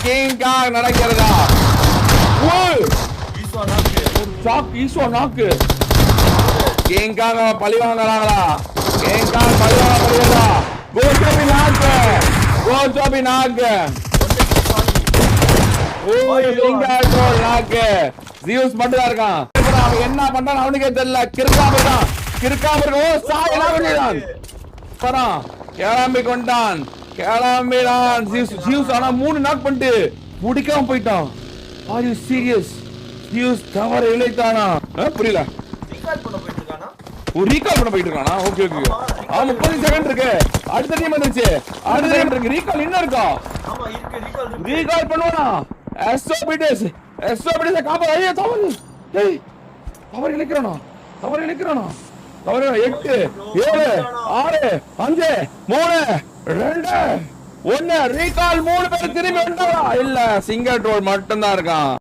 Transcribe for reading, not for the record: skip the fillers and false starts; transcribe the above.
King காங் நடக்கிறதா? ஈஸ்வா நாக்கு. King காங் பழி வாங்குறாங்களா? கிங் காங் பழி வாங்கப்படுகிறதா? கோஜோபி நாக்கு. ஜியூஸ் மட்டும் தான் இருக்கான். அவன் என்ன பண்றான் அவனுக்கே தெரியல. கிறுக்காம இருக்கான். கிளம்பி கொண்டான். ஜியூஸ் ஆனா 3 நாக் பண்ணிட்டு முடிக்காம போயிட்டான். Are you serious? ஜியூஸ் தவறு இழைத்தானா? புரியல. ரீகால் பண்ண போயிட்டு இருக்கானா? ஓகே. 30 செகண்ட் இருக்கு. அடுத்த டீம் வந்துருச்சு. ரீகால் இன்னும் இருக்கா? ரீகால் பண்ணுவானா? எஸ்ஓபிடிஸ் காப்பா. ஐயோ தவறு. தவறு இழைக்கிறானா? 8 7 6 5 3 2 1 ரீகால் 3 பேர் திரும்பி வந்தாரா? இல்ல சிங்கிள் ட்ரோல் மட்டும் தான் இருக்கான்.